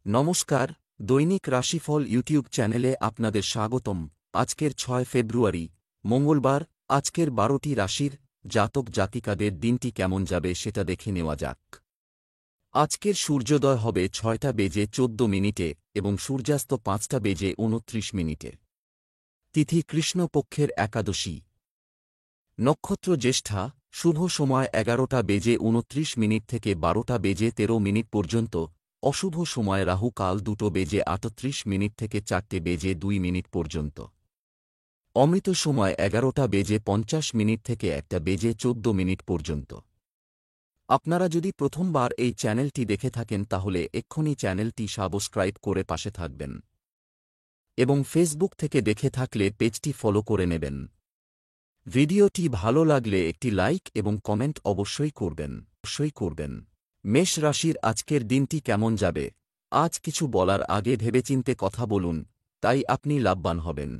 নমস্কার, দৈনিক রাশিফল ইউটিউব চ্যানেলে আপনাদের স্বাগতম। আজকের ৬ ফেব্রুয়ারি, মঙ্গলবার। আজকের ১২টি রাশির জাতক জাতিকাদের দিনটি কেমন যাবে সেটা দেখে নেওয়া যাক। আজকের সূর্যোদয় হবে ৬টা বেজে ১৪ মিনিটে এবং সূর্যাস্ত ৫টা বেজে ২৯ মিনিটে। তিথি কৃষ্ণপক্ষের একাদশী। নক্ষত্র জ্যেষ্ঠা। শুভ সময় ১১টা বেজে ২৯ মিনিট থেকে ১২টা বেজে ১৩ মিনিট পর্যন্ত। অশুভ সময় রাহু কাল ২টো বেজে ৩৮ মিনিট থেকে ৪টে বেজে ২ মিনিট পর্যন্ত। অমৃত সময় ১১টা বেজে ৫০ মিনিট থেকে ১টা বেজে ১৪ মিনিট পর্যন্ত। আপনারা যদি প্রথমবার এই চ্যানেলটি দেখে থাকেন তাহলে এক্ষুনি চ্যানেলটি সাবস্ক্রাইব করে পাশে থাকবেন এবং ফেসবুক থেকে দেখে থাকলে পেজটি ফলো করে নেবেন। ভিডিওটি ভালো লাগলে একটি লাইক এবং কমেন্ট অবশ্যই করবেন। মেষ রাশির আজকের দিনটি কেমন যাবে? আজ কিছু বলার আগে ভেবেচিন্তে কথা বলুন, তাই আপনি লাভবান হবেন।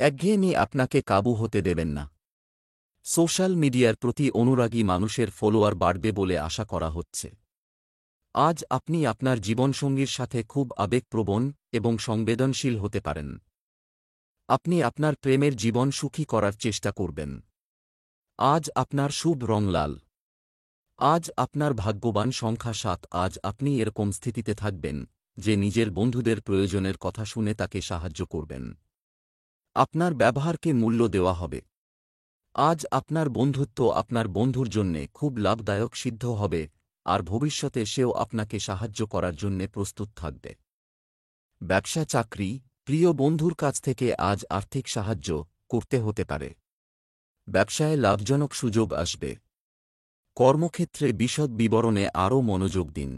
একঘেয়েমি আপনাকে কাবু হতে দেবেন না। সোশ্যাল মিডিয়ার প্রতি অনুরাগী মানুষের ফলোয়ার বাড়বে বলে আশা করা হচ্ছে। আজ আপনি আপনার জীবনসঙ্গীর সাথে খুব আবেগপ্রবণ এবং সংবেদনশীল হতে পারেন। আপনি আপনার প্রেমের জীবন সুখী করার চেষ্টা করবেন। আজ আপনার শুভ রং লাল। আজ আপনার ভাগ্যবান সংখ্যা ৭। আজ আপনি এরকম স্থিতিতে থাকবেন যে নিজের বন্ধুদের প্রয়োজনের কথা শুনে তাকে সাহায্য করবেন। আপনার ব্যবহারকে মূল্য দেওয়া হবে। আজ আপনার বন্ধুত্ব আপনার বন্ধুর জন্যে খুব লাভদায়ক সিদ্ধ হবে আর ভবিষ্যতে সেও আপনাকে সাহায্য করার জন্যে প্রস্তুত থাকবে। ব্যবসা চাকরি। প্রিয় বন্ধুর কাছ থেকে আজ আর্থিক সাহায্য করতে হতে পারে। ব্যবসায় লাভজনক সুযোগ আসবে। কর্মক্ষেত্রে বিশদ বিবরণে আরও মনোযোগ দিন।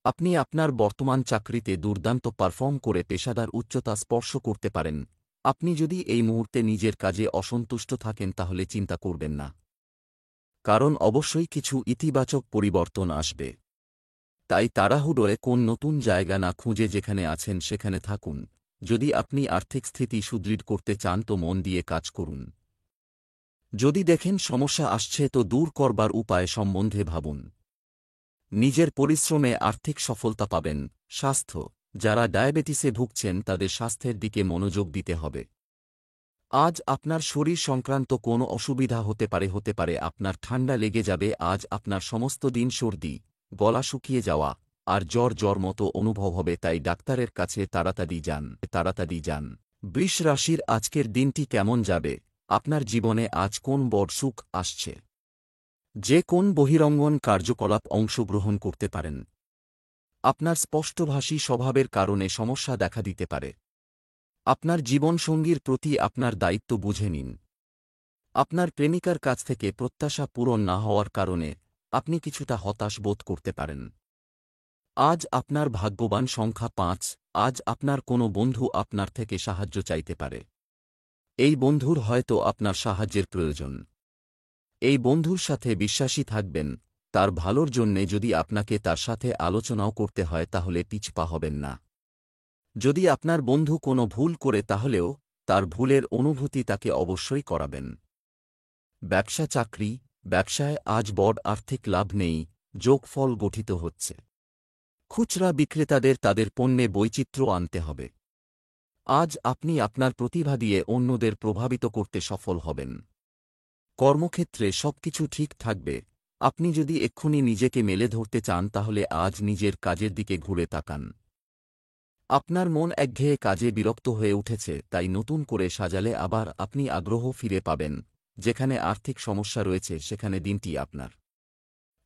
আপনি আপনার বর্তমান চাকরিতে দুর্দান্ত পারফর্ম করে পেশাদার উচ্চতা স্পর্শ করতে পারেন। আপনি যদি এই মুহূর্তে নিজের কাজে অসন্তুষ্ট থাকেন তাহলে চিন্তা করবেন না, কারণ অবশ্যই কিছু ইতিবাচক পরিবর্তন আসবে। তাই তাড়াহুড়োয় কোন নতুন জায়গা না খুঁজে যেখানে আছেন সেখানে থাকুন। যদি আপনি আর্থিক স্থিতি সুদৃঢ় করতে চান তো মন দিয়ে কাজ করুন। যদি দেখেন সমস্যা আসছে তো দূর করবার উপায় সম্বন্ধে ভাবুন। নিজের পরিশ্রমে আর্থিক সফলতা পাবেন। স্বাস্থ্য। যারা ডায়াবেটিসে ভুগছেন তাদের স্বাস্থ্যের দিকে মনোযোগ দিতে হবে। আজ আপনার শরীর সংক্রান্ত কোনো অসুবিধা হতে পারে আপনার ঠান্ডা লেগে যাবে। আজ আপনার সমস্ত দিন সর্দি, গলা শুকিয়ে যাওয়া আর জ্বর মতো অনুভব হবে, তাই ডাক্তারের কাছে তাড়াতাড়ি যান। বৃষ রাশির আজকের দিনটি কেমন যাবে? আপনার জীবনে আজ কোন বড় সুখ আসছে? যে কোন বহিরঙ্গন কার্যকলাপ অংশগ্রহণ করতে পারেন। আপনার স্পষ্টভাষী স্বভাবের কারণে সমস্যা দেখা দিতে পারে। আপনার জীবনসঙ্গীর প্রতি আপনার দায়িত্ব বুঝে নিন। আপনার প্রেমিকার কাছ থেকে প্রত্যাশা পূরণ না হওয়ার কারণে আপনি কিছুটা হতাশ বোধ করতে পারেন। আজ আপনার ভাগ্যবান সংখ্যা ৫। আজ আপনার কোনো বন্ধু আপনার থেকে সাহায্য চাইতে পারে। এই বন্ধুর হয়তো আপনার সাহায্যের প্রয়োজন। এই বন্ধুর সাথে বিশ্বাসী থাকবেন। তার ভালোর জন্যে যদি আপনাকে তার সাথে আলোচনাও করতে হয় তাহলে পিছপা হবেন না। যদি আপনার বন্ধু কোনো ভুল করে তাহলেও তার ভুলের অনুভূতি তাকে অবশ্যই করাবেন। ব্যবসা চাকরি। ব্যবসায় আজ বড় আর্থিক লাভ নেই, যোগফল গঠিত হচ্ছে। খুচরা বিক্রেতাদের তাদের পণ্যে বৈচিত্র্য আনতে হবে। আজ আপনি আপনার প্রতিভা দিয়ে অন্যদের প্রভাবিত করতে সফল হবেন। কর্মক্ষেত্রে সবকিছু ঠিক থাকবে। আপনি যদি এক্ষুনি নিজেকে মেলে ধরতে চান তাহলে আজ নিজের কাজের দিকে ঘুরে তাকান। আপনার মন একঘেয়ে কাজে বিরক্ত হয়ে উঠেছে, তাই নতুন করে সাজালে আবার আপনি আগ্রহ ফিরে পাবেন। যেখানে আর্থিক সমস্যা রয়েছে সেখানে দিনটি আপনার।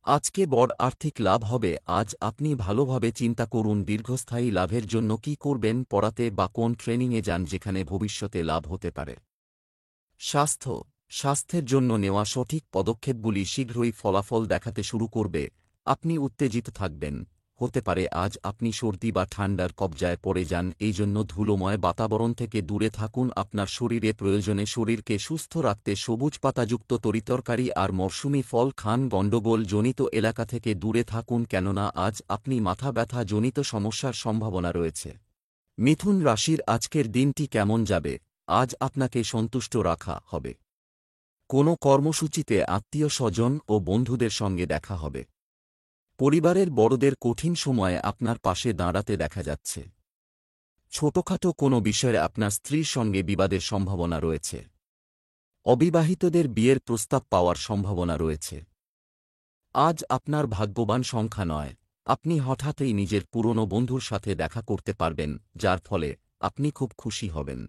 আজকে বড় আর্থিক লাভ হবে। আজ আপনি ভালোভাবে চিন্তা করুন দীর্ঘস্থায়ী লাভের জন্য কি করবেন, পড়াতে বা কোন ট্রেনিংয়ে যান যেখানে ভবিষ্যতে লাভ হতে পারে। স্বাস্থ্যের জন্য নেওয়া সঠিক পদক্ষেপগুলি শীঘ্রই ফলাফল দেখাতে শুরু করবে। আপনি উত্তেজিত থাকবেন। হতে পারে আজ আপনি সর্দি বা ঠান্ডার কবজায় পড়ে যান। এই জন্য ধুলোময় বাতাবরণ থেকে দূরে থাকুন। আপনার শরীরে প্রয়োজনে শরীরকে সুস্থ রাখতে সবুজ পাতাযুক্ত তরিতরকারি আর মরশুমি ফল খান। গণ্ডগোল জনিত এলাকা থেকে দূরে থাকুন, কেননা আজ আপনি মাথা ব্যথা জনিত সমস্যার সম্ভাবনা রয়েছে। মিথুন রাশির আজকের দিনটি কেমন যাবে? আজ আপনাকে সন্তুষ্ট রাখা হবে। কোনো কর্মসূচিতে আত্মীয় স্বজন ও বন্ধুদের সঙ্গে দেখা হবে। পরিবারের বড়দের কঠিন সময়ে আপনার পাশে দাঁড়াতে দেখা যাচ্ছে। ছোটখাটো কোনো বিষয়ে আপনার স্ত্রীর সঙ্গে বিবাদের সম্ভাবনা রয়েছে। অবিবাহিতদের বিয়ের প্রস্তাব পাওয়ার সম্ভাবনা রয়েছে। আজ আপনার ভাগ্যবান সংখ্যা নয়, আপনি হঠাৎই নিজের পুরনো বন্ধুর সাথে দেখা করতে পারবেন, যার ফলে আপনি খুব খুশি হবেন।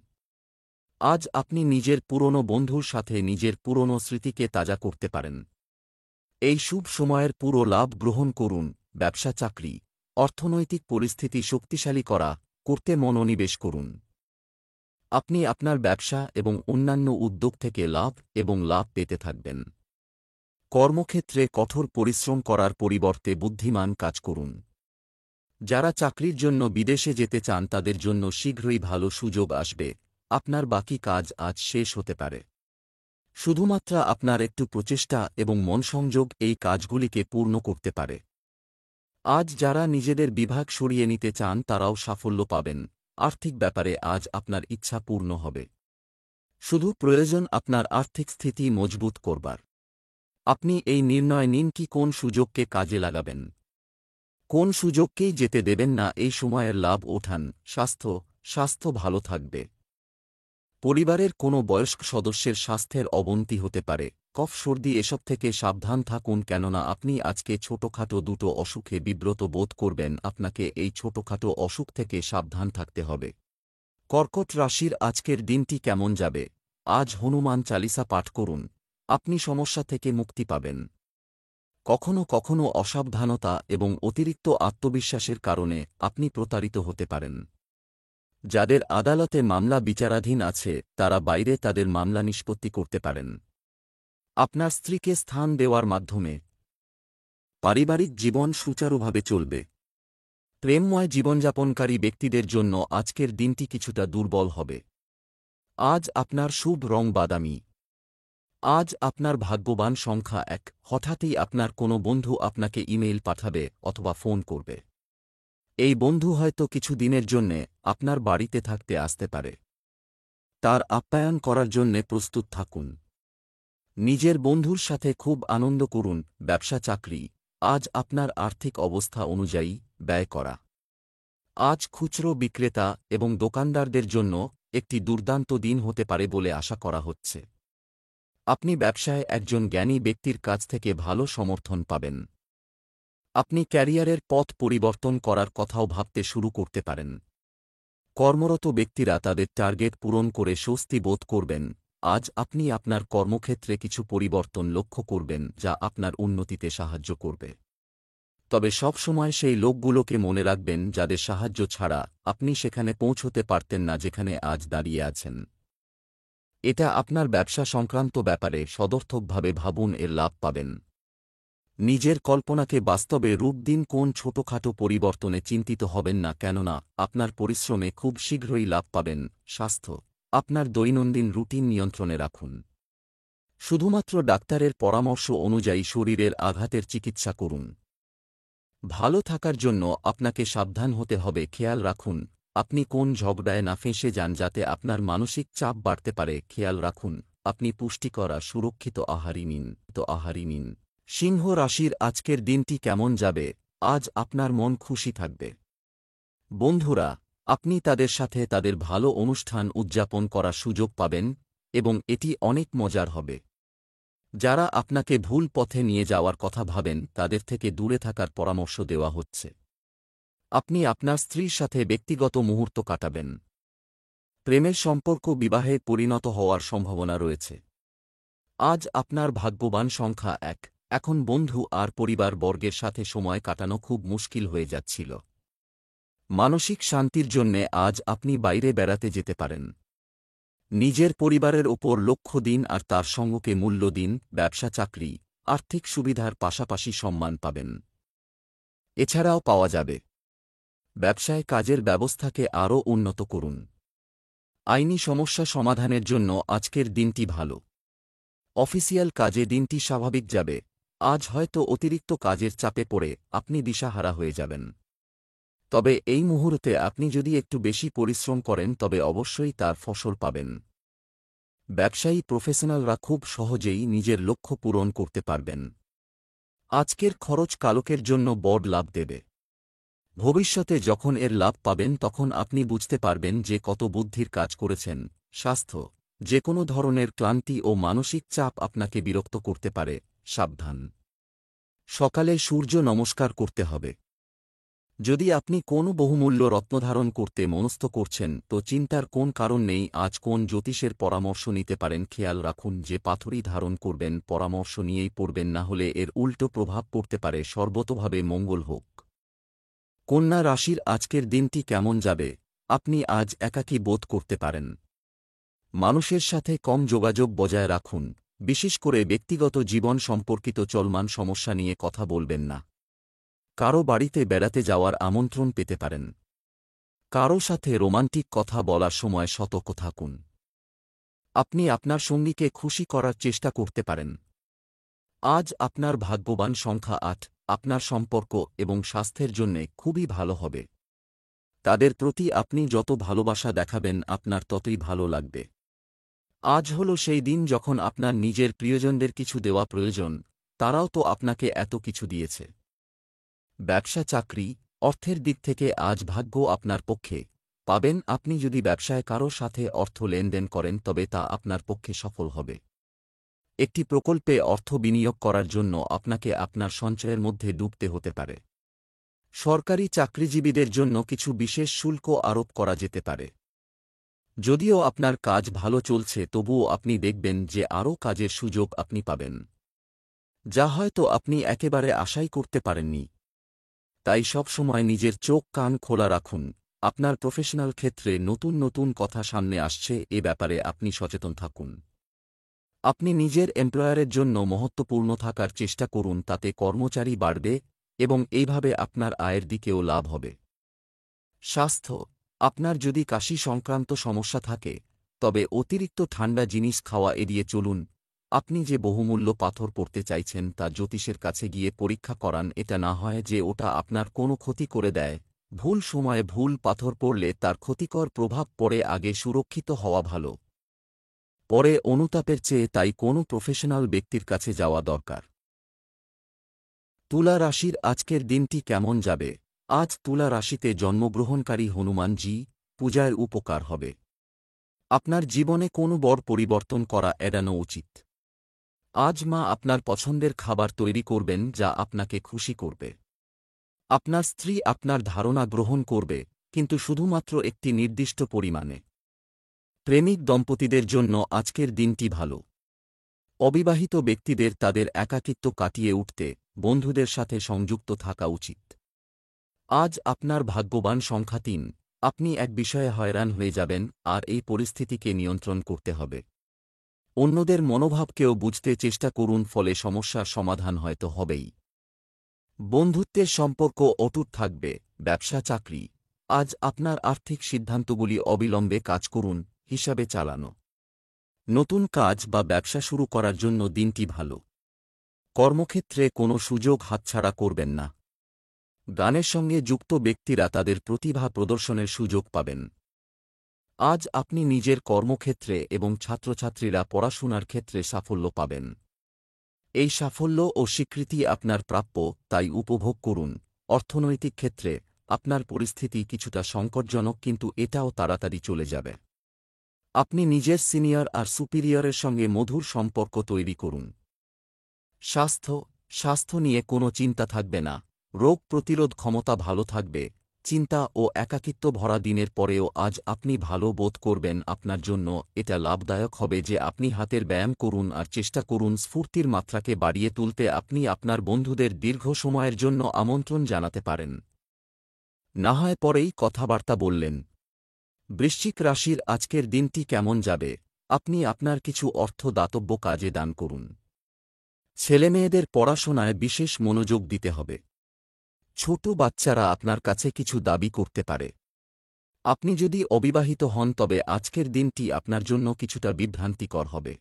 আজ আপনি নিজের পুরনো বন্ধুর সাথে নিজের পুরনো স্মৃতিকে তাজা করতে পারেন। এই শুভ সময়ের পুরো লাভ গ্রহণ করুন। ব্যবসা চাকরি, অর্থনৈতিক পরিস্থিতি শক্তিশালী করতে মনোনিবেশ করুন। আপনি আপনার ব্যবসা এবং অন্যান্য উদ্যোগ থেকে লাভ পেতে থাকবেন। কর্মক্ষেত্রে কঠোর পরিশ্রম করার পরিবর্তে বুদ্ধিমান কাজ করুন। যারা চাকরির জন্য বিদেশে যেতে চান তাদের জন্য শীঘ্রই ভালো সুযোগ আসবে। আপনার বাকি কাজ আজ শেষ হতে পারে। শুধুমাত্র আপনার একটু প্রচেষ্টা এবং মনসংযোগ এই কাজগুলিকে পূর্ণ করতে পারে। আজ যারা নিজেদের বিভাগ সরিয়ে নিতে চান তারাও সাফল্য পাবেন। আর্থিক ব্যাপারে আজ আপনার ইচ্ছা পূর্ণ হবে। শুধু প্রয়োজন আপনার আর্থিক স্থিতি মজবুত করবার। আপনি এই নির্ণয় নিন কি কোন সুযোগকে কাজে লাগাবেন, কোন সুযোগকেই যেতে দেবেন না। এই সময়ের লাভ ওঠান। স্বাস্থ্য ভালো থাকবে। পরিবারের কোনো বয়স্ক সদস্যের স্বাস্থ্যের অবনতি হতে পারে। কফ সর্দি এসব থেকে সাবধান থাকুন, কেননা আপনি আজকে ছোটখাটো দুটো অসুখে বিব্রত বোধ করবেন। আপনাকে এই ছোটখাটো অসুখ থেকে সাবধান থাকতে হবে। কর্কট রাশির আজকের দিনটি কেমন যাবে? আজ হনুমান চালিসা পাঠ করুন। আপনি সমস্যা থেকে মুক্তি পাবেন। কখনো কখনো অসাবধানতা এবং অতিরিক্ত আত্মবিশ্বাসের কারণে আপনি প্রতারিত হতে পারেন। যাদের আদালতে মামলা বিচারাধীন আছে তারা বাইরে তাদের মামলা নিষ্পত্তি করতে পারেন। আপনার স্ত্রীকে স্থান দেওয়ার মাধ্যমে পারিবারিক জীবন সুচারুভাবে চলবে। প্রেমময় জীবনযাপনকারী ব্যক্তিদের জন্য আজকের দিনটি কিছুটা দুর্বল হবে। আজ আপনার শুভ রং বাদামি। আজ আপনার ভাগ্যবান সংখ্যা 1। হঠাৎই আপনার কোনো বন্ধু আপনাকে ইমেইল পাঠাবে অথবা ফোন করবে। এই বন্ধু হয়তো কিছু দিনের জন্যে আপনার বাড়িতে থাকতে আসতে পারে। তার আপ্যায়ন করার জন্যে প্রস্তুত থাকুন। নিজের বন্ধুর সাথে খুব আনন্দ করুন। ব্যবসা চাকরি, আজ আপনার আর্থিক অবস্থা অনুযায়ী ব্যয় করা। আজ খুচরো বিক্রেতা এবং দোকানদারদের জন্য একটি দুর্দান্ত দিন হতে পারে বলে আশা করা হচ্ছে। আপনি ব্যবসায় একজন জ্ঞানী ব্যক্তির কাছ থেকে ভালো সমর্থন পাবেন। আপনি ক্যারিয়ারের পথ পরিবর্তন করার কথাও ভাবতে শুরু করতে পারেন। কর্মরত ব্যক্তিরা তাদের টার্গেট পূরণ করে স্বস্তি বোধ করবেন। আজ আপনি আপনার কর্মক্ষেত্রে কিছু পরিবর্তন লক্ষ্য করবেন যা আপনার উন্নতিতে সাহায্য করবে। তবে সবসময় সেই লোকগুলোকে মনে রাখবেন যাদের সাহায্য ছাড়া আপনি সেখানে পৌঁছতে পারতেন না যেখানে আজ দাঁড়িয়ে আছেন। এটা আপনার ব্যবসা সংক্রান্ত ব্যাপারে সদর্থকভাবে ভাবুন, এর লাভ পাবেন। নিজের কল্পনাকে বাস্তবে রূপ দিন। কোন ছোটখাটো পরিবর্তনে চিন্তিত হবেন না, কেননা আপনার পরিশ্রমে খুব শীঘ্রই লাভ পাবেন। স্বাস্থ্য, আপনার দৈনন্দিন রুটিন নিয়ন্ত্রণে রাখুন। শুধুমাত্র ডাক্তারের পরামর্শ অনুযায়ী শরীরের আঘাতের চিকিৎসা করুন। ভালো থাকার জন্য আপনাকে সাবধান হতে হবে। খেয়াল রাখুন আপনি কোন ঝগড়ায় না ফেঁসে যান যাতে আপনার মানসিক চাপ বাড়তে পারে। খেয়াল রাখুন আপনি পুষ্টিকর আর সুরক্ষিত আহারই নিন। সিংহ রাশির আজকের দিনটি কেমন যাবে? আজ আপনার মন খুশি থাকবে। বন্ধুরা, আপনি তাদের সাথে তাদের ভালো অনুষ্ঠান উদযাপন করার সুযোগ পাবেন এবং এটি অনেক মজার হবে। যারা আপনাকে ভুল পথে নিয়ে যাওয়ার কথা ভাবেন তাদের থেকে দূরে থাকার পরামর্শ দেওয়া হচ্ছে। আপনি আপনার স্ত্রীর সাথে ব্যক্তিগত মুহূর্ত কাটাবেন। প্রেমের সম্পর্ক বিবাহে পরিণত হওয়ার সম্ভাবনা রয়েছে। আজ আপনার ভাগ্যবান সংখ্যা 1। এখন বন্ধু আর পরিবার বর্গের সাথে সময় কাটানো খুব মুশকিল হয়ে যাচ্ছিল। মানসিক শান্তির জন্যে আজ আপনি বাইরে বেড়াতে যেতে পারেন। নিজের পরিবারের ওপর লক্ষ্য দিন আর তার সঙ্গকে মূল্য দিন। ব্যবসা চাকরি, আর্থিক সুবিধার পাশাপাশি সম্মান পাবেন। এছাড়াও পাওয়া যাবে ব্যবসায় কাজের ব্যবস্থাকে আরও উন্নত করুন। আইনি সমস্যা সমাধানের জন্য আজকের দিনটি ভালো। অফিসিয়াল কাজে দিনটি স্বাভাবিক যাবে। আজ হয়তো অতিরিক্ত কাজের চাপে পড়ে আপনি দিশাহারা হয়ে যাবেন। তবে এই মুহূর্তে আপনি যদি একটু বেশি পরিশ্রম করেন তবে অবশ্যই তার ফসল পাবেন। ব্যবসায়ী প্রফেশনালরা খুব সহজেই নিজের লক্ষ্য পূরণ করতে পারবেন। আজকের খরচ কালকের জন্য বড় লাভ দেবে। ভবিষ্যতে যখন এর লাভ পাবেন তখন আপনি বুঝতে পারবেন যে কত বুদ্ধির কাজ করেছেন। স্বাস্থ্য, যে কোনো ধরনের ক্লান্তি ও মানসিক চাপ আপনাকে বিরক্ত করতে পারে, সাবধান। সকালে সূর্য নমস্কার করতে হবে। যদি আপনি কোনো বহুমূল্য রত্নধারণ করতে মনস্থ করছেন তো চিন্তার কোন কারণ নেই। আজ কোন জ্যোতিষের পরামর্শ নিতে পারেন খেয়াল রাখুন যে পাথরই ধারণ করবেন, পরামর্শ নিয়েই পড়বেন, না হলে এর উল্টো প্রভাব পড়তে পারে। সর্বতোভাবে মঙ্গল হোক। কন্যা রাশির আজকের দিনটি কেমন যাবে? আপনি আজ একাকী বোধ করতে পারেন। মানুষের সাথে কম যোগাযোগ বজায় রাখুন, বিশেষ করে ব্যক্তিগত জীবন সম্পর্কিত চলমান সমস্যা নিয়ে কথা বলবেন না। কারো বাড়িতে বেড়াতে যাওয়ার আমন্ত্রণ পেতে পারেন। কারো সাথে রোমান্টিক কথা বলার সময় সতর্ক থাকুন। আপনি আপনার সঙ্গীকে খুশি করার চেষ্টা করতে পারেন। আজ আপনার ভাগ্যবান সংখ্যা ৮। আপনার সম্পর্ক এবং স্বাস্থ্যের জন্যে খুবই ভালো হবে। তাদের প্রতি আপনি যত ভালোবাসা দেখাবেন আপনার ততই ভালো লাগবে। আজ হল সেই দিন যখন আপনার নিজের প্রিয়জনদের কিছু দেওয়া প্রয়োজন, তারাও তো আপনাকে এত কিছু দিয়েছে। ব্যবসা, চাকরি, অর্থের দিক থেকে আজ ভাগ্য আপনার পক্ষে। পাবেন আপনি যদি ব্যবসায় কারো সাথে অর্থ লেনদেন করেন তবে তা আপনার পক্ষে সফল হবে। একটি প্রকল্পে অর্থ বিনিয়োগ করার জন্য আপনাকে আপনার সঞ্চয়ের মধ্যে ডুবতে হতে পারে। সরকারি চাকরিজীবীদের জন্য কিছু বিশেষ শুল্ক আরোপ করা যেতে পারে। যদিও আপনার কাজ ভালো চলছে তবুও আপনি দেখবেন যে আরও কাজের সুযোগ আপনি পাবেন, যা হয়তো আপনি একেবারে আশাই করতে পারেননি। তাই সবসময় নিজের চোখ কান খোলা রাখুন। আপনার প্রফেশনাল ক্ষেত্রে নতুন নতুন কথা সামনে আসছে, এ ব্যাপারে আপনি সচেতন থাকুন। আপনি নিজের এমপ্লয়ারের জন্য মহত্বপূর্ণ থাকার চেষ্টা করুন, তাতে কর্মচারী বাড়বে এবং এইভাবে আপনার আয়ের দিকেও লাভ হবে। স্বাস্থ্য, আপনার যদি কাশি সংক্রান্ত সমস্যা থাকে তবে অতিরিক্ত ঠান্ডা জিনিস খাওয়া এড়িয়ে চলুন। আপনি যে বহুমূল্য পাথর পড়তে চাইছেন তা জ্যোতিষের কাছে গিয়ে পরীক্ষা করান। এটা না হয় যে ওটা আপনার কোনো ক্ষতি করে দেয়। ভুল সময়ে ভুল পাথর পড়লে তার ক্ষতিকর প্রভাব পড়ে। আগে সুরক্ষিত হওয়া ভালো, পরে অনুতাপের চেয়ে, তাই কোনো প্রফেশনাল ব্যক্তির কাছে যাওয়া দরকার। তুলা রাশির আজকের দিনটি কেমন যাবে? আজ তুলা রাশিতে জন্মগ্রহণকারী হনুমানজি পূজার উপকার হবে। আপনার জীবনে কোনো বড় পরিবর্তন করা এড়ানো উচিত। আজ মা আপনার পছন্দের খাবার তৈরি করবেন যা আপনাকে খুশি করবে। আপনার স্ত্রী আপনার ধারণা গ্রহণ করবে, কিন্তু শুধুমাত্র একটি নির্দিষ্ট পরিমাণে। প্রেমিক দম্পতিদের জন্য আজকের দিনটি ভালো। অবিবাহিত ব্যক্তিদের তাদের একাকিত্ব কাটিয়ে উঠতে বন্ধুদের সাথে সংযুক্ত থাকা উচিত। আজ আপনার ভাগ্যবান সংখ্যা ৩। আপনি এক বিষয়ে হয়রান হয়ে যাবেন আর এই পরিস্থিতিকে নিয়ন্ত্রণ করতে হবে। অন্যদের মনোভাবকেও বুঝতে চেষ্টা করুন, ফলে সমস্যার সমাধান হয়তো হবেই। বন্ধুত্বের সম্পর্ক অটুট থাকবে। ব্যবসা, চাকরি, আজ আপনার আর্থিক সিদ্ধান্তগুলি অবিলম্বে কাজ করুন, হিসাবে চালানো। নতুন কাজ বা ব্যবসা শুরু করার জন্য দিনটি ভালো। কর্মক্ষেত্রে কোনো সুযোগ হাতছাড়া করবেন না। গানের সঙ্গে যুক্ত ব্যক্তিরা তাদের প্রতিভা প্রদর্শনের সুযোগ পাবেন। আজ আপনি নিজের কর্মক্ষেত্রে এবং ছাত্রছাত্রীরা পড়াশোনার ক্ষেত্রে সাফল্য পাবেন। এই সাফল্য ও স্বীকৃতি আপনার প্রাপ্য, তাই উপভোগ করুন। অর্থনৈতিক ক্ষেত্রে আপনার পরিস্থিতি কিছুটা সংকটজনক, কিন্তু এটাও তাড়াতাড়ি চলে যাবে। আপনি নিজের সিনিয়র আর সুপিরিয়রের সঙ্গে মধুর সম্পর্ক তৈরি করুন। স্বাস্থ্য নিয়ে কোনো চিন্তা থাকবে না। রোগ প্রতিরোধ ক্ষমতা ভালো থাকবে। চিন্তা ও একাকিত্ব ভরা দিনের পরেও আজ আপনি ভালো বোধ করবেন। আপনার জন্য এটা লাভদায়ক হবে যে আপনি হাতের ব্যায়াম করুন আর চেষ্টা করুন স্ফূর্তির মাত্রাকে বাড়িয়ে তুলতে। আপনি আপনার বন্ধুদের দীর্ঘ সময়ের জন্য আমন্ত্রণ জানাতে পারেন, না হয় পরেই কথাবার্তা বললেন। বৃশ্চিক রাশির আজকের দিনটি কেমন যাবে? আপনি আপনার কিছু অর্থ দাতব্য কাজে দান করুন। ছেলেমেয়েদের পড়াশোনায় বিশেষ মনোযোগ দিতে হবে। ছোট বাচ্চারা আপনার কাছে কিছু দাবি করতে পারে। আপনি যদি অবিবাহিত হন তবে আজকের দিনটি আপনার জন্য কিছুটা বিভ্রান্তিকর হবে।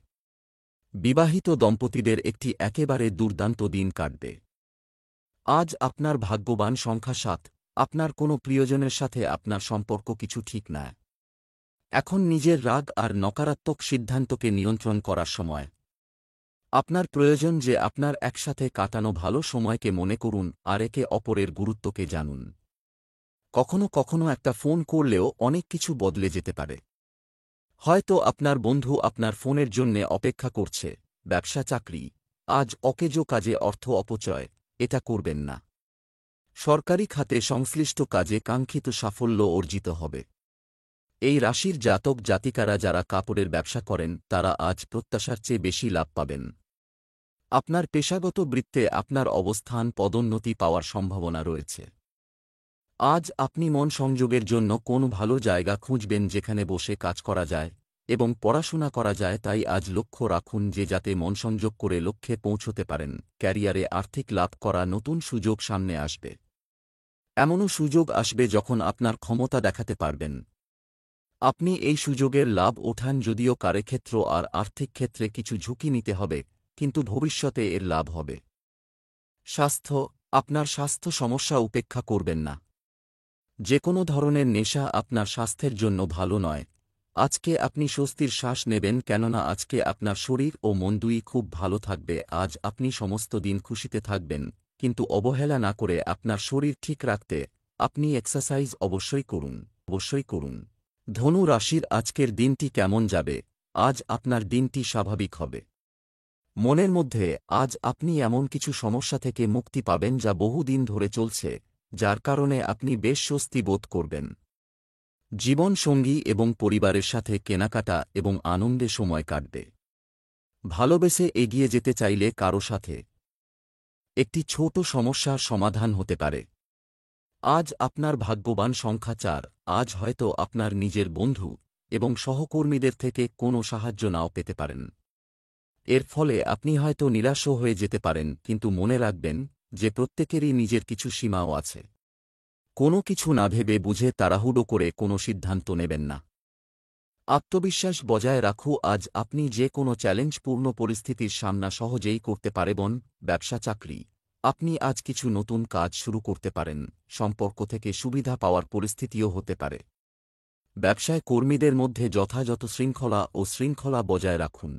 বিবাহিত দম্পতিদের একটি একেবারে দুর্দান্ত দিন কাটবে। আজ আপনার ভাগ্যবান সংখ্যা ৭। আপনার কোনো প্রিয়জনের সাথে আপনার সম্পর্ক কিছু ঠিক না। এখন নিজের রাগ আর নকারাত্মক সিদ্ধান্তকে নিয়ন্ত্রণ করার সময়। আপনার প্রয়োজন যে আপনার একসাথে কাটানো ভালো সময়কে মনে করুন আর একে অপরের গুরুত্বকে জানুন। কখনো কখনো একটা ফোন করলেও অনেক কিছু বদলে যেতে পারে। হয়তো আপনার বন্ধু আপনার ফোনের জন্যে অপেক্ষা করছে। ব্যবসা চাকরি, আজ অকেজো কাজে অর্থ অপচয়, এটা করবেন না। সরকারি খাতে সংশ্লিষ্ট কাজে কাঙ্ক্ষিত সাফল্য অর্জিত হবে। এই রাশির জাতক জাতিকারা যারা কাপড়ের ব্যবসা করেন তারা আজ প্রত্যাশার চেয়ে বেশি লাভ পাবেন। আপনার পেশাগত বৃত্তে আপনার অবস্থান পদোন্নতি পাওয়ার সম্ভাবনা রয়েছে। আজ আপনি মন সংযোগের জন্য কোন ভালো জায়গা খুঁজবেন যেখানে বসে কাজ করা যায় এবং পড়াশোনা করা যায়, তাই আজ লক্ষ্য রাখুন যে যাতে মন সংযোগ করে লক্ষ্যে পৌঁছতে পারেন। ক্যারিয়ারে আর্থিক লাভ করা নতুন সুযোগ সামনে আসবে। এমনও সুযোগ আসবে যখন আপনার ক্ষমতা দেখাতে পারবেন। আপনি এই সুযোগের লাভ ওঠান, যদিও কার্যক্ষেত্র আর আর্থিক ক্ষেত্রে কিছু ঝুঁকি নিতে হবে, কিন্তু ভবিষ্যতে এর লাভ হবে। স্বাস্থ্য, আপনার স্বাস্থ্য সমস্যা উপেক্ষা করবেন না। যে কোনো ধরনের নেশা আপনার স্বাস্থ্যের জন্য ভালো নয়। আজকে আপনি স্বস্তির শ্বাস নেবেন, কেননা আজকে আপনার শরীর ও মন দুই খুব ভালো থাকবে। আজ আপনি সমস্ত দিন খুশিতে থাকবেন, কিন্তু অবহেলা না করে আপনার শরীর ঠিক রাখতে আপনি এক্সারসাইজ অবশ্যই করুন। ধনু রাশির আজকের দিনটি কেমন যাবে? আজ আপনার দিনটি স্বাভাবিক হবে। মনের মধ্যে আজ আপনি এমন কিছু সমস্যা থেকে মুক্তি পাবেন যা বহুদিন ধরে চলছে, যার কারণে আপনি বেশ স্বস্তি বোধ করবেন। জীবনসঙ্গী এবং পরিবারের সাথে কেনাকাটা এবং আনন্দে সময় কাটবে। ভালোবেসে এগিয়ে যেতে চাইলে কারো সাথে একটি ছোট সমস্যার সমাধান হতে পারে। আজ আপনার ভাগ্যবান সংখ্যা 4। আজ হয়তো আপনার নিজের বন্ধু এবং সহকর্মীদের থেকে কোনো সাহায্য নাও পেতে পারেন। এর ফলে আপনি হয়তো নিরাশও হয়ে যেতে পারেন, কিন্তু মনে রাখবেন যে প্রত্যেকেরই নিজের কিছু সীমাও আছে। কোনো কিছু না ভেবে বুঝে তাড়াহুড়ো করে কোনো সিদ্ধান্ত নেবেন না। আত্মবিশ্বাস বজায় রাখু। আজ আপনি যে কোনো চ্যালেঞ্জপূর্ণ পরিস্থিতির সামনা সহজেই করতে পারবেন। ব্যবসা চাকরি, আপনি আজ কিছু নতুন কাজ শুরু করতে পারেন। সম্পর্ক থেকে সুবিধা পাওয়ার পরিস্থিতিও হতে পারে। ব্যবসায় কর্মীদের মধ্যে যথাযথ শৃঙ্খলা বজায় রাখুন।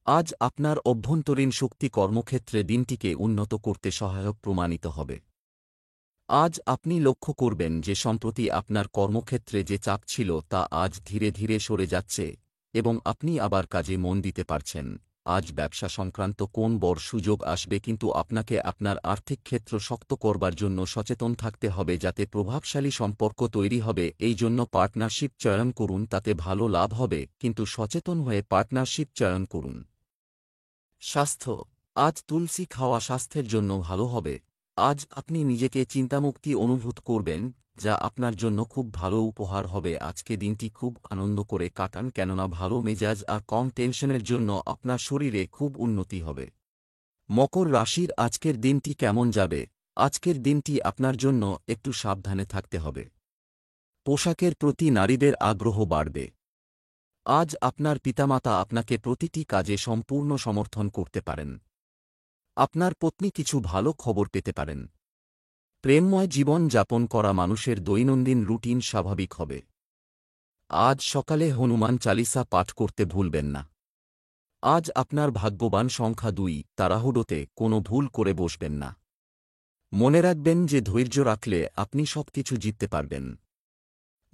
আজ আপনার অভ্যন্তরীণ শক্তি কর্মক্ষেত্রে দিনটিকে উন্নত করতে সহায়ক প্রমাণিত হবে। আজ আপনি লক্ষ্য করবেন যে সম্প্রতি আপনার কর্মক্ষেত্রে যে চাপ ছিল তা আজ ধীরে ধীরে সরে যাচ্ছে এবং আপনি আবার কাজে মন দিতে পারছেন। আজ ব্যবসা সংক্রান্ত কোন বড় সুযোগ আসবে, কিন্তু আপনাকে আপনার আর্থিক ক্ষেত্র শক্ত করবার জন্য সচেতন থাকতে হবে যাতে প্রভাবশালী সম্পর্ক তৈরি হবে। এই জন্য পার্টনারশিপ চয়ন করুন, তাতে ভালো লাভ হবে, কিন্তু সচেতন হয়ে পার্টনারশিপ চয়ন করুন। স্বাস্থ্য, আজ তুলসী খাওয়া স্বাস্থ্যের জন্য ভালো হবে। আজ আপনি নিজেকে চিন্তামুক্তি অনুভূত করবেন, যা আপনার জন্য খুব ভালো উপহার হবে। আজকে দিনটি খুব আনন্দ করে কাটান, কেননা ভালো মেজাজ আর কম টেনশনের জন্য আপনার শরীরে খুব উন্নতি হবে। মকর রাশির আজকের দিনটি কেমন যাবে? আজকের দিনটি আপনার জন্য একটু সাবধানে থাকতে হবে। পোশাকের প্রতি নারীদের আগ্রহ বাড়বে। আজ আপনার পিতামাতা আপনাকে প্রতিটি কাজে সম্পূর্ণ সমর্থন করতে পারেন। আপনার পত্নী কিছু ভালো খবর পেতে পারেন। প্রেমময় জীবন যাপন করা মানুষের দৈনন্দিন রুটিন স্বাভাবিক হবে। আজ সকালে হনুমান চালিসা পাঠ করতে ভুলবেন না। আজ আপনার ভাগ্যবান সংখ্যা 2। তাড়াহুড়োতে কোনো ভুল করে বসবেন না। মনে রাখবেন যে ধৈর্য রাখলে আপনি সবকিছু জিততে পারবেন।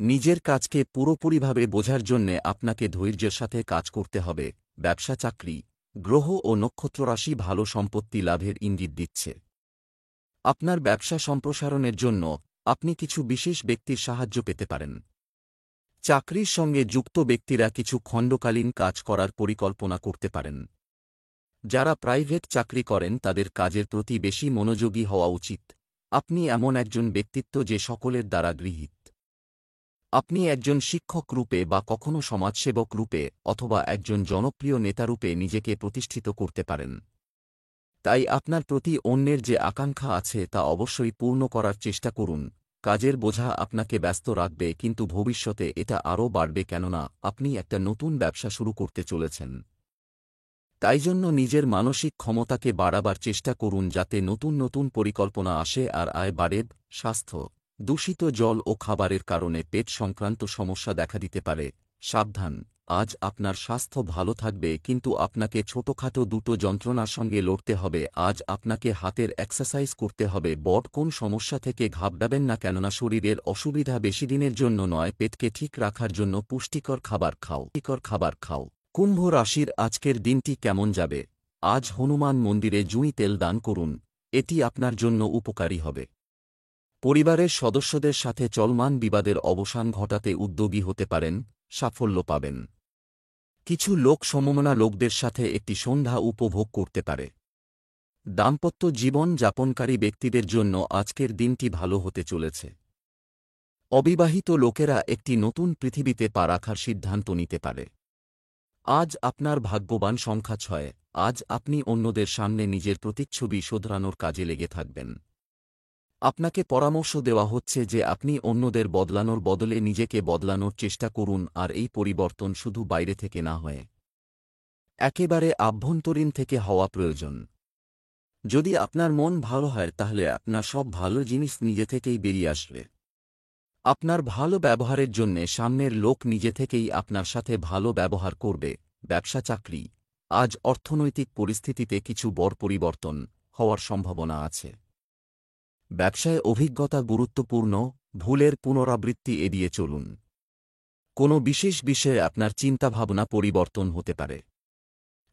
নিজের কাজকে পুরোপুরিভাবে বোঝার জন্যে আপনাকে ধৈর্যের সাথে কাজ করতে হবে। ব্যবসা চাকরি, গ্রহ ও নক্ষত্ররাশি ভালো সম্পত্তি লাভের ইঙ্গিত দিচ্ছে। আপনার ব্যবসা সম্প্রসারণের জন্য আপনি কিছু বিশেষ ব্যক্তির সাহায্য পেতে পারেন। চাকরির সঙ্গে যুক্ত ব্যক্তিরা কিছু খণ্ডকালীন কাজ করার পরিকল্পনা করতে পারেন। যারা প্রাইভেট চাকরি করেন তাদের কাজের প্রতি বেশি মনোযোগী হওয়া উচিত। আপনি এমন একজন ব্যক্তিত্ব যে সকলের দ্বারা গৃহীত। আপনি একজন শিক্ষক রূপে বা কখনো সমাজসেবক রূপে অথবা একজন জনপ্রিয় নেতারূপে নিজেকে প্রতিষ্ঠিত করতে পারেন। তাই আপনার প্রতি অন্যের যে আকাঙ্ক্ষা আছে তা অবশ্যই পূর্ণ করার চেষ্টা করুন। কাজের বোঝা আপনাকে ব্যস্ত রাখবে, কিন্তু ভবিষ্যতে এটা আরও বাড়বে, কেননা আপনি একটা নতুন ব্যবসা শুরু করতে চলেছেন। তাই জন্য নিজের মানসিক ক্ষমতাকে বাড়াবার চেষ্টা করুন যাতে নতুন নতুন পরিকল্পনা আসে আর আয় বাড়ে। স্বাস্থ্য, দূষিত জল ও খাবারের কারণে পেট সংক্রান্ত সমস্যা দেখা দিতে পারে। সাবধান, আজ আপনার স্বাস্থ্য ভালো থাকবে কিন্তু আপনাকে ছোটখাটো দুটো যন্ত্রণার সঙ্গে লড়তে হবে। আজ আপনাকে হাতের এক্সারসাইজ করতে হবে। বড় কোন সমস্যা থেকে ঘাবড়াবেন না, কেননা শরীরের অসুবিধা বেশি দিনের জন্য নয়। পেটকে ঠিক রাখার জন্য পুষ্টিকর খাবার খাও। কুম্ভ রাশির আজকের দিনটি কেমন যাবে? আজ হনুমান মন্দিরে জুঁই তেল দান করুন, এটি আপনার জন্য উপকারী হবে। পরিবারের সদস্যদের সাথে চলমান বিবাদের অবসান ঘটাতে উদ্যোগী হতে পারেন, সাফল্য পাবেন। কিছু লোক সমমনা লোকদের সাথে একটি সন্ধ্যা উপভোগ করতে পারে। দাম্পত্য জীবন যাপনকারী ব্যক্তিদের জন্য আজকের দিনটি ভালো হতে চলেছে। অবিবাহিত লোকেরা একটি নতুন পৃথিবীতে পা রাখার সিদ্ধান্ত নিতে পারে। আজ আপনার ভাগ্যবান সংখ্যা 6। আজ আপনি অন্যদের সামনে নিজের প্রতিচ্ছবি শোধরানোর কাজে লেগে থাকবেন। আপনাকে পরামর্শ দেওয়া হচ্ছে যে আপনি অন্যদের বদলানোর বদলে নিজেকে বদলানোর চেষ্টা করুন, আর এই পরিবর্তন শুধু বাইরে থেকে না হয়ে একেবারে আভ্যন্তরীণ থেকে হওয়া প্রয়োজন। যদি আপনার মন ভালো হয় তাহলে আপনার সব ভালো জিনিস নিজে থেকেই বেরিয়ে আসবে। আপনার ভালো ব্যবহারের জন্যে সামনের লোক নিজে থেকেই আপনার সাথে ভালো ব্যবহার করবে। ব্যবসা চাকরি, আজ অর্থনৈতিক পরিস্থিতিতে কিছু বড় পরিবর্তন হওয়ার সম্ভাবনা আছে। ব্যবসায় অভিজ্ঞতা গুরুত্বপূর্ণ, ভুলের পুনরাবৃত্তি এড়িয়ে চলুন। কোনো বিশেষ বিষয়ে আপনার চিন্তাভাবনা পরিবর্তন হতে পারে।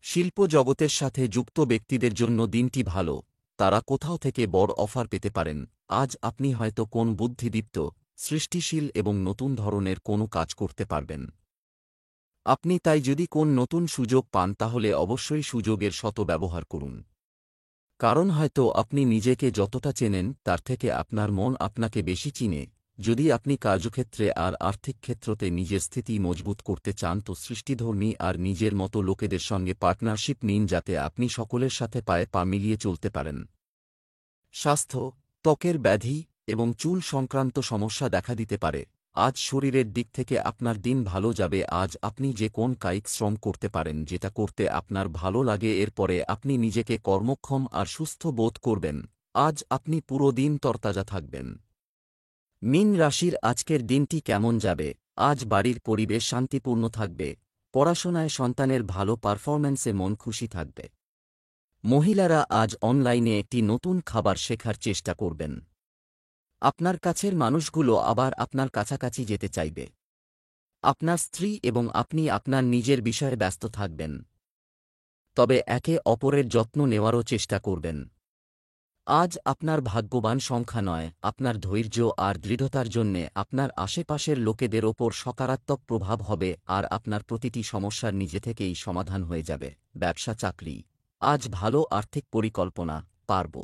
শিল্প জগতের সাথে যুক্ত ব্যক্তিদের জন্য দিনটি ভালো, তারা কোথাও থেকে বড় অফার পেতে পারেন। আজ আপনি হয়তো কোন বুদ্ধিদীপ্ত, সৃষ্টিশীল এবং নতুন ধরনের কোনো কাজ করতে পারবেন। আপনি তাই যদি কোন নতুন সুযোগ পান তাহলে অবশ্যই সুযোগের ব্যবহার করুন। কারণ হয়তো আপনি নিজেকে যতটা চেনেন তার থেকে আপনার মন আপনাকে বেশি চিনে। যদি আপনি কার্যক্ষেত্রে আর আর্থিক ক্ষেত্রতে নিজের স্থিতি মজবুত করতে চান তো সৃষ্টিধর্মী আর নিজের মতো লোকেদের সঙ্গে পার্টনারশিপ নিন, যাতে আপনি সকলের সাথে পায়ে পা মিলিয়ে চলতে পারেন। স্বাস্থ্য, ত্বকের ব্যাধি এবং চুল সংক্রান্ত সমস্যা দেখা দিতে পারে। আজ শরীরের দিক থেকে আপনার দিন ভালো যাবে। আজ আপনি যে কোন কায়িক শ্রম করতে পারেন যেটা করতে আপনার ভালো লাগে, এরপরে আপনি নিজেকে কর্মক্ষম আর সুস্থ বোধ করবেন। আজ আপনি পুরো দিন তরতাজা থাকবেন। মীন রাশির আজকের দিনটি কেমন যাবে? আজ বাড়ির পরিবেশ শান্তিপূর্ণ থাকবে। পড়াশোনায় সন্তানের ভালো পারফরম্যান্সে মন খুশি থাকবে। মহিলারা আজ অনলাইনে একটি নতুন খাবার শেখার চেষ্টা করবেন। আপনার কাছের মানুষগুলো আবার আপনার কাছাকাছি যেতে চাইবে। আপনার স্ত্রী এবং আপনি আপনার নিজের বিষয়ে ব্যস্ত থাকবেন, তবে একে অপরের যত্ন নেওয়ারও চেষ্টা করবেন। আজ আপনার ভাগ্যবান সংখ্যা 9। আপনার ধৈর্য আর দৃঢ়তার জন্যে আপনার আশেপাশের লোকেদের ওপর সকারাত্মক প্রভাব হবে আর আপনার প্রতিটি সমস্যার নিজে থেকেই সমাধান হয়ে যাবে। ব্যবসা চাকরি, আজ ভালো আর্থিক পরিকল্পনা পারব।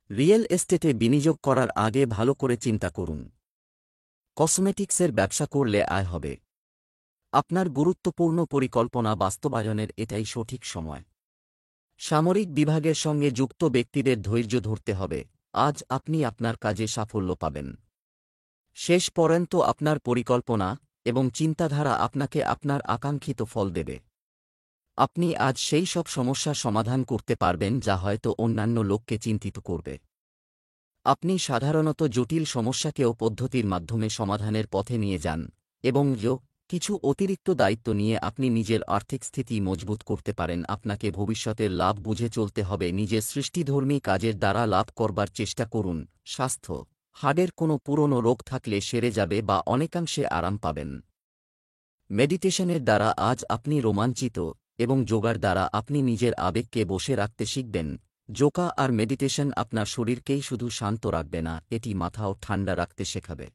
রিয়েল এস্টেটে বিনিয়োগ করার আগে ভালো করে চিন্তা করুন। কসমেটিক্সের ব্যবসা করলে আয় হবে। আপনার গুরুত্বপূর্ণ পরিকল্পনা বাস্তবায়নের এটাই সঠিক সময়। সামরিক বিভাগের সঙ্গে যুক্ত ব্যক্তিদের ধৈর্য ধরতে হবে। আজ আপনি আপনার কাজে সাফল্য পাবেন। শেষ পর্যন্ত আপনার পরিকল্পনা এবং চিন্তাধারা আপনাকে আপনার আকাঙ্ক্ষিত ফল দেবে। আপনি আজ সেই সব সমস্যার সমাধান করতে পারবেন যা হয়তো অন্যান্য লোককে চিন্তিত করবে। আপনি সাধারণত জটিল সমস্যাকেও পদ্ধতির মাধ্যমে সমাধানের পথে নিয়ে যান এবং কিছু অতিরিক্ত দায়িত্ব নিয়ে আপনি নিজের আর্থিক স্থিতি মজবুত করতে পারেন। আপনাকে ভবিষ্যতের লাভ বুঝে চলতে হবে। নিজের সৃষ্টিধর্মী কাজের দ্বারা লাভ করবার চেষ্টা করুন। স্বাস্থ্য, হাড়ের কোনো পুরনো রোগ থাকলে সেরে যাবে বা অনেকাংশে আরাম পাবেন। মেডিটেশনের দ্বারা আজ আপনি রোমাঞ্চিত এবং যোগার দ্বারা আপনি নিজের আবেগকে বসে রাখতে শিখবেন। যোগা আর মেডিটেশন আপনার শরীরকেই শুধু শান্ত রাখবে না, এটি মাথাও ঠান্ডা রাখতে শেখাবে।